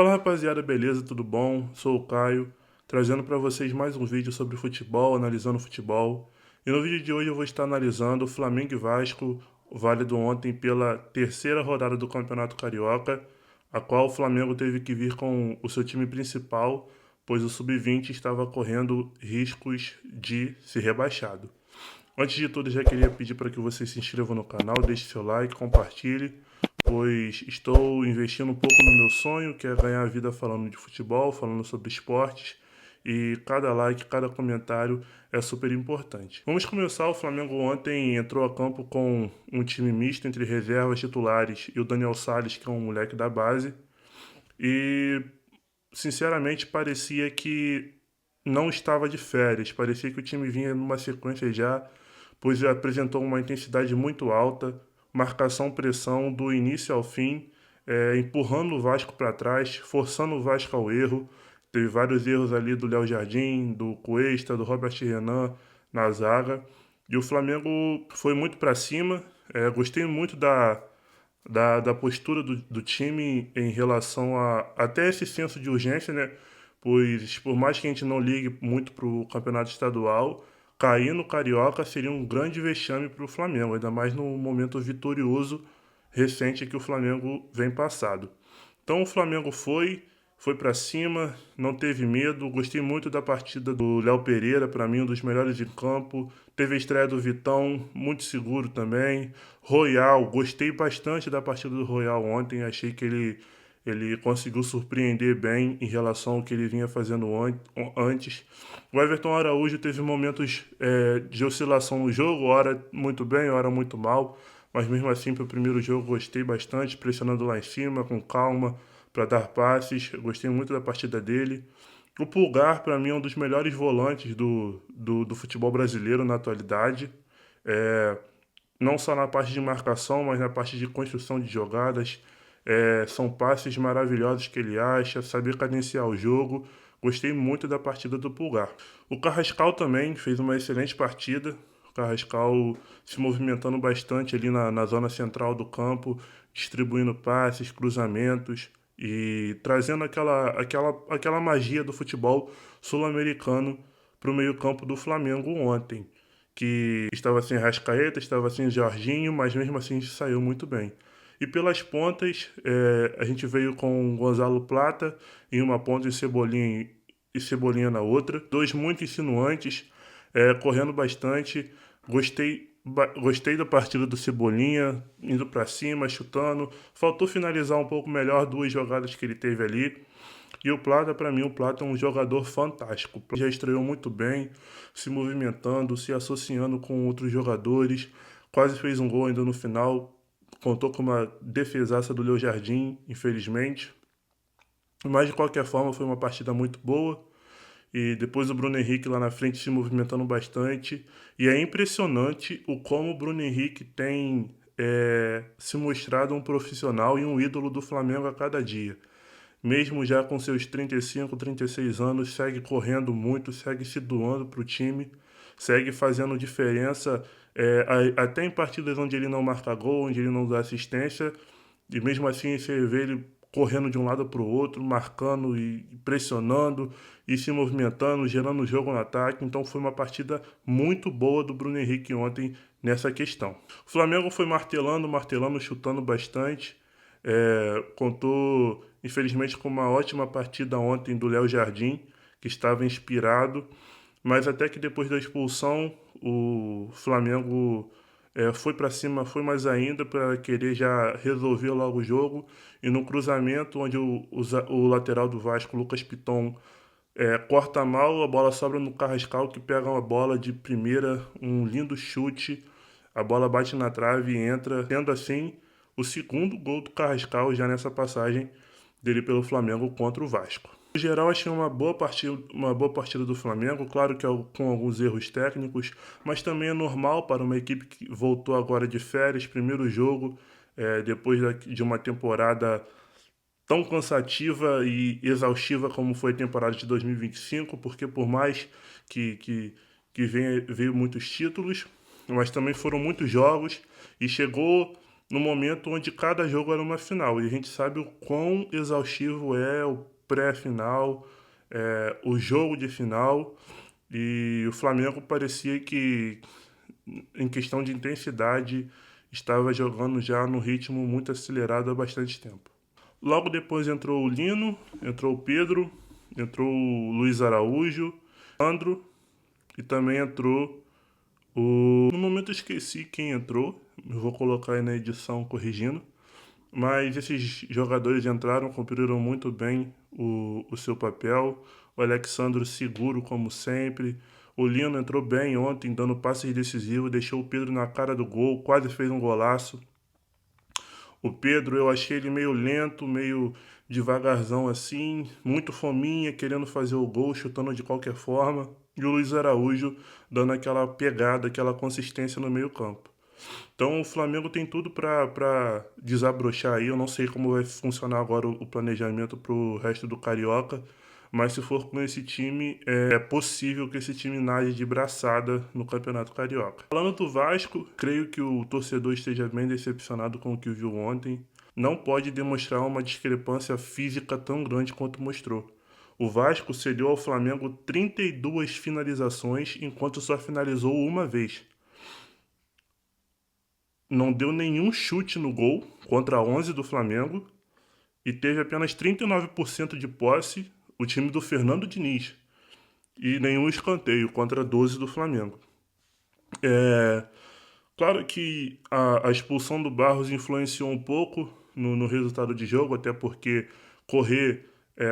Fala rapaziada, beleza? Tudo bom? Sou o Caio, trazendo para vocês mais um vídeo sobre futebol, analisando futebol. E no vídeo de hoje eu vou estar analisando o Flamengo e Vasco, válido ontem pela terceira rodada do Campeonato Carioca, a qual o Flamengo teve que vir com o seu time principal, pois o Sub-20 estava correndo riscos de ser rebaixado. Antes de tudo, já queria pedir para que você se inscreva no canal, deixe seu like, compartilhe, pois estou investindo um pouco no meu sonho, que é ganhar a vida falando de futebol, falando sobre esportes, e cada like, cada comentário é super importante. Vamos começar. O Flamengo ontem entrou a campo com um time misto entre reservas, titulares e o Daniel Salles, que é um moleque da base, e sinceramente parecia que não estava de férias, parecia que o time vinha numa sequência já, pois apresentou uma intensidade muito alta, marcação-pressão do início ao fim, empurrando o Vasco para trás, forçando o Vasco ao erro. Teve vários erros ali do Léo Jardim, do Cuesta, do Robert Renan na zaga. E o Flamengo foi muito para cima. Gostei muito da postura do time em relação a até esse senso de urgência, né? Pois por mais que a gente não ligue muito para o campeonato estadual, cair no Carioca seria um grande vexame para o Flamengo, ainda mais no momento vitorioso recente que o Flamengo vem passado. Então o Flamengo foi para cima, não teve medo. Gostei muito da partida do Léo Pereira, para mim um dos melhores em campo. Teve a estreia do Vitão, muito seguro também. Royal, gostei bastante da partida do Royal ontem, achei que ele conseguiu surpreender bem em relação ao que ele vinha fazendo antes. O Everton Araújo teve momentos de oscilação no jogo, hora muito bem, hora muito mal, mas mesmo assim, para o primeiro jogo, gostei bastante, pressionando lá em cima, com calma, para dar passes. Eu gostei muito da partida dele. O Pulgar, para mim, é um dos melhores volantes do futebol brasileiro na atualidade. É, não só na parte de marcação, mas na parte de construção de jogadas. São passes maravilhosos que ele acha, saber cadenciar o jogo. Gostei muito da partida do Pulgar. O Carrascal também fez uma excelente partida. O Carrascal se movimentando bastante ali na zona central do campo, distribuindo passes, cruzamentos e trazendo aquela magia do futebol sul-americano para o meio-campo do Flamengo ontem, que estava sem Rascaeta, estava sem Jorginho, mas mesmo assim saiu muito bem. E pelas pontas, a gente veio com Gonzalo Plata em uma ponta e Cebolinha na outra. Dois muito insinuantes, correndo bastante. Gostei da partida do Cebolinha, indo para cima, chutando. Faltou finalizar um pouco melhor duas jogadas que ele teve ali. E o Plata, para mim, o Plata é um jogador fantástico. Já estreou muito bem, se movimentando, se associando com outros jogadores. Quase fez um gol ainda no final. Contou com uma defesaça do Leo Jardim, infelizmente. Mas de qualquer forma, foi uma partida muito boa. E depois o Bruno Henrique lá na frente se movimentando bastante. E é impressionante o como o Bruno Henrique tem se mostrado um profissional e um ídolo do Flamengo a cada dia. Mesmo já com seus 35, 36 anos, segue correndo muito, segue se doando para o time, segue fazendo diferença até em partidas onde ele não marca gol, onde ele não dá assistência, e mesmo assim você vê ele correndo de um lado para o outro, marcando e pressionando e se movimentando, gerando jogo no ataque. Então foi uma partida muito boa do Bruno Henrique ontem nessa questão. O Flamengo foi martelando, martelando, chutando bastante. Contou, infelizmente, com uma ótima partida ontem do Léo Jardim, que estava inspirado, mas até que depois da expulsão, o Flamengo foi para cima, foi mais ainda para querer já resolver logo o jogo. E no cruzamento, onde o lateral do Vasco, Lucas Piton, corta mal, a bola sobra no Carrascal, que pega uma bola de primeira, um lindo chute, a bola bate na trave e entra, sendo assim o segundo gol do Carrascal já nessa passagem dele pelo Flamengo contra o Vasco. No geral, achei uma boa partida do Flamengo, claro que com alguns erros técnicos, mas também é normal para uma equipe que voltou agora de férias, primeiro jogo, depois de uma temporada tão cansativa e exaustiva como foi a temporada de 2025, porque por mais que veio muitos títulos, mas também foram muitos jogos e chegou no momento onde cada jogo era uma final. E a gente sabe o quão exaustivo é o pré-final, o jogo de final. E o Flamengo parecia que, em questão de intensidade, estava jogando já no ritmo muito acelerado há bastante tempo. Logo depois entrou o Lino, entrou o Pedro, entrou o Luiz Araújo, Sandro e também entrou o... No momento eu esqueci quem entrou, eu vou colocar aí na edição corrigindo, mas esses jogadores entraram, cumpriram muito bem o seu papel. O Alexandre seguro como sempre. O Lino entrou bem ontem, dando passes decisivos, deixou o Pedro na cara do gol, quase fez um golaço. O Pedro, eu achei ele meio lento, meio devagarzão assim, muito fominha, querendo fazer o gol, chutando de qualquer forma. E o Luiz Araújo dando aquela pegada, aquela consistência no meio-campo. Então o Flamengo tem tudo para desabrochar aí. Eu não sei como vai funcionar agora o planejamento para o resto do Carioca, mas se for com esse time, é possível que esse time nade de braçada no Campeonato Carioca. Falando do Vasco, creio que o torcedor esteja bem decepcionado com o que viu ontem. Não pode demonstrar uma discrepância física tão grande quanto mostrou. O Vasco cedeu ao Flamengo 32 finalizações, enquanto só finalizou uma vez. Não deu nenhum chute no gol contra 11 do Flamengo e teve apenas 39% de posse o time do Fernando Diniz e nenhum escanteio contra 12 do Flamengo. Claro que a expulsão do Barros influenciou um pouco no resultado de jogo, até porque correr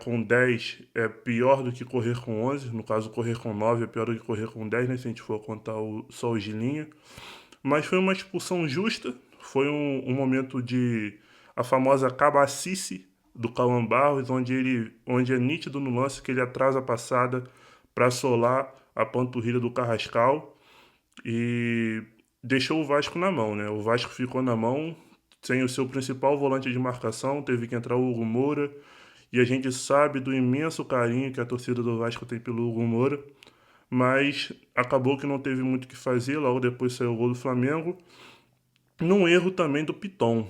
com 10 é pior do que correr com 11. No caso, correr com 9 é pior do que correr com 10, né, se a gente for contar só o Gilinha. Mas foi uma expulsão justa, foi um momento de a famosa cabacice do Cauã Barros, onde é nítido no lance que ele atrasa a passada para solar a panturrilha do Carrascal e deixou o Vasco na mão, né? O Vasco ficou na mão sem o seu principal volante de marcação, teve que entrar o Hugo Moura, e a gente sabe do imenso carinho que a torcida do Vasco tem pelo Hugo Moura, mas acabou que não teve muito o que fazer, logo depois saiu o gol do Flamengo, num erro também do Piton.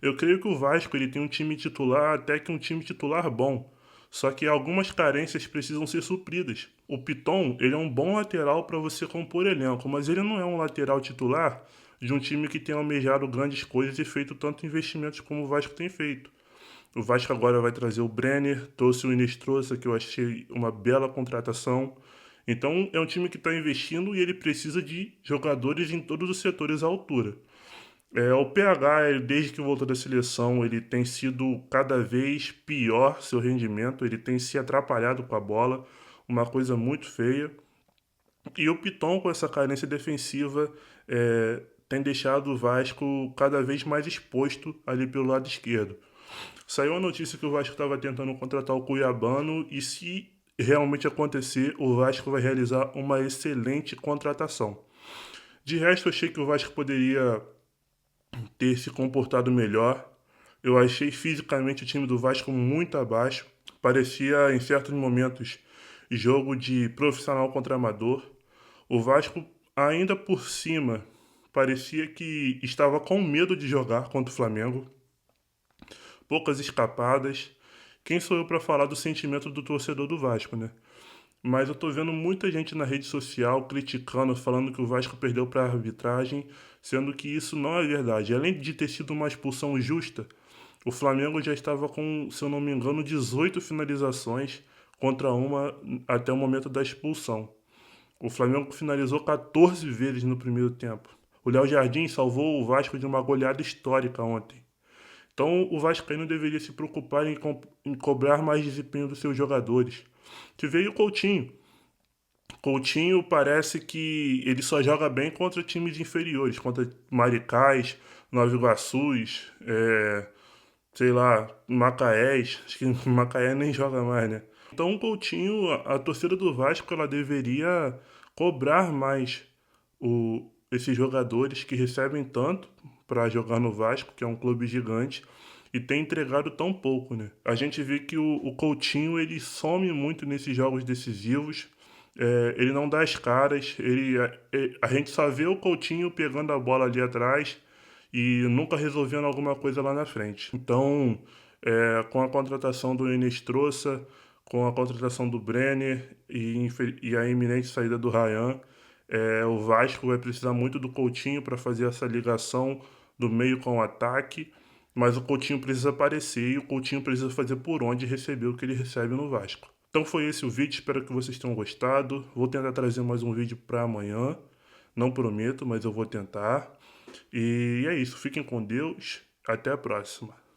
Eu creio que o Vasco ele tem um time titular, até que um time titular bom, só que algumas carências precisam ser supridas. O Piton ele é um bom lateral para você compor elenco, mas ele não é um lateral titular de um time que tem almejado grandes coisas e feito tanto investimentos como o Vasco tem feito. O Vasco agora vai trazer o Brenner, trouxe o Inestrosa, que eu achei uma bela contratação. Então é um time que está investindo e ele precisa de jogadores em todos os setores à altura. O PH, desde que voltou da seleção, ele tem sido cada vez pior seu rendimento, ele tem se atrapalhado com a bola, uma coisa muito feia. E o Piton, com essa carência defensiva, tem deixado o Vasco cada vez mais exposto ali pelo lado esquerdo. Saiu a notícia que o Vasco estava tentando contratar o Cuiabano e se realmente acontecer, o Vasco vai realizar uma excelente contratação. De resto, eu achei que o Vasco poderia ter se comportado melhor. Eu achei fisicamente o time do Vasco muito abaixo. Parecia, em certos momentos, jogo de profissional contra amador. O Vasco, ainda por cima, parecia que estava com medo de jogar contra o Flamengo. Poucas escapadas. Quem sou eu para falar do sentimento do torcedor do Vasco, né? Mas eu tô vendo muita gente na rede social criticando, falando que o Vasco perdeu para a arbitragem, sendo que isso não é verdade. Além de ter sido uma expulsão justa, o Flamengo já estava com, se eu não me engano, 18 finalizações contra uma até o momento da expulsão. O Flamengo finalizou 14 vezes no primeiro tempo. O Léo Jardim salvou o Vasco de uma goleada histórica ontem. Então o Vascaíno deveria se preocupar em cobrar mais desempenho dos seus jogadores. Que veio o Coutinho. Coutinho parece que ele só joga bem contra times inferiores, contra Maricás, Nova Iguaçus, sei lá, Macaés. Acho que Macaé nem joga mais, né? Então o Coutinho, a torcida do Vasco, ela deveria cobrar mais esses jogadores que recebem tanto para jogar no Vasco, que é um clube gigante, e tem entregado tão pouco, né? A gente vê que o Coutinho ele some muito nesses jogos decisivos, ele não dá as caras, a gente só vê o Coutinho pegando a bola ali atrás e nunca resolvendo alguma coisa lá na frente. Então, com a contratação do Enes Troça, com a contratação do Brenner e a iminente saída do Ryan, o Vasco vai precisar muito do Coutinho para fazer essa ligação do meio com o ataque, mas o Coutinho precisa aparecer e o Coutinho precisa fazer por onde receber o que ele recebe no Vasco. Então foi esse o vídeo, espero que vocês tenham gostado. Vou tentar trazer mais um vídeo para amanhã, não prometo, mas eu vou tentar. E é isso, fiquem com Deus, até a próxima.